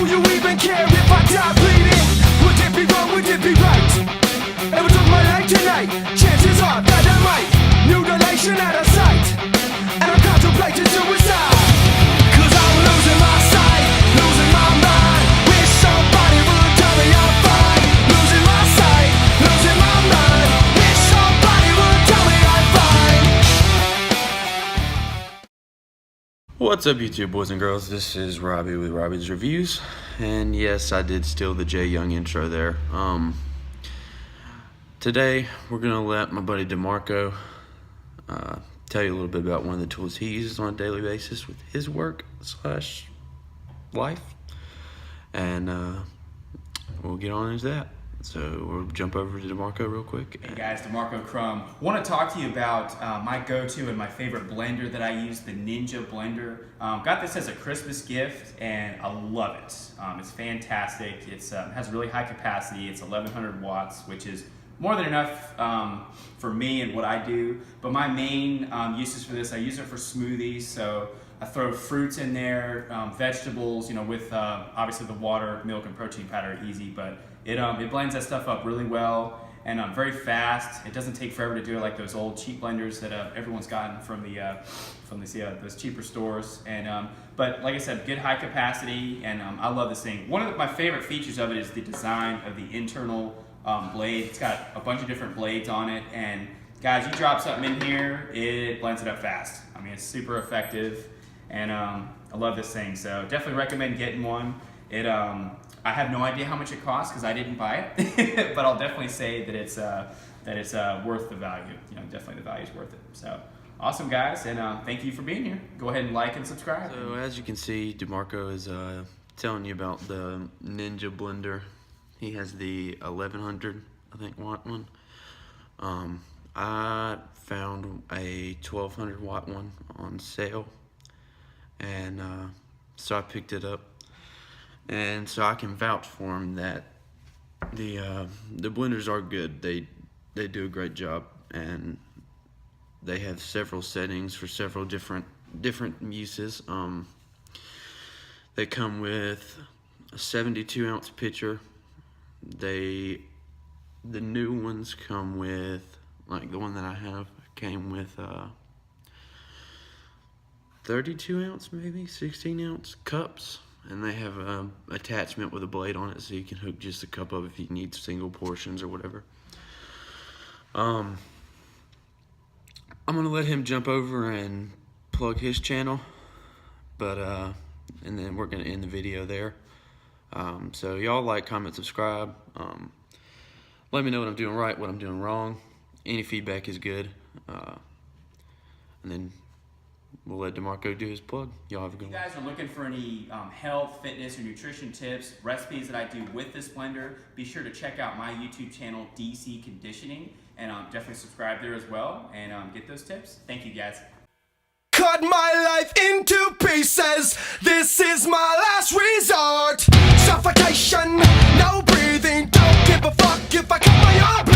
you even care if I die bleeding? Would it be wrong, would it be right? If I took my life tonight, chances are that I might mutilation out of sight, and I'm contemplating suicide. Cause I'm losing my sight, losing my mind. Wish somebody would tell me I'm fine. Losing my sight, losing my mind. Wish somebody would tell me I'm fine. What's up, YouTube boys and girls? This is Robbie with Robbie's Reviews, and yes, I did steal the Jay Young intro there. Today we're gonna let my buddy Demarco tell you a little bit about one of the tools he uses on a daily basis with his work / life, and we'll get on into that. So we'll jump over to Demarco real quick. Hey guys, Demarco Crum. Want to talk to you about my go-to and my favorite blender that I use, the Ninja blender. Got this as a Christmas gift and I love it. It's fantastic. It has really high capacity. It's 1100 watts, which is more than enough for me and what I do. But my main uses for this, I use it for smoothies. So I throw fruits in there, vegetables, with obviously the water, milk, and protein powder are easy, but it blends that stuff up really well and very fast. It doesn't take forever to do it like those old cheap blenders that everyone's gotten from those cheaper stores. And but like I said, good high capacity, and I love this thing. One of my favorite features of it is the design of the internal blade. It's got a bunch of different blades on it, and guys, you drop something in here, it blends it up fast. I mean, it's super effective, and I love this thing. So definitely recommend getting one. I have no idea how much it costs because I didn't buy it, but I'll definitely say that it's worth the value. Definitely the value is worth it. So awesome, guys, and thank you for being here. Go ahead and like and subscribe. So as you can see, Demarco is telling you about the Ninja blender. He has the 1100, I think, watt one. I found a 1200 watt one on sale, and so I picked it up. And so I can vouch for him that the blenders are good. They do a great job, and they have several settings for several different uses. They come with a 72 ounce pitcher. The new ones come with, like the one that I have came with 32 ounce, maybe 16 ounce cups. And they have an attachment with a blade on it, so you can hook just a cup up if you need single portions or whatever. I'm gonna let him jump over and plug his channel, but and then we're gonna end the video there. So y'all like, comment, subscribe. Let me know what I'm doing right, what I'm doing wrong. Any feedback is good. And then we'll let Demarco do his plug. Y'all have a good one. If you guys are looking for any health, fitness, or nutrition tips, recipes that I do with this blender, be sure to check out my YouTube channel, DC Conditioning, and definitely subscribe there as well, and get those tips. Thank you, guys. Cut my life into pieces. This is my last resort. Suffocation, no breathing. Don't give a fuck if I cut my arm.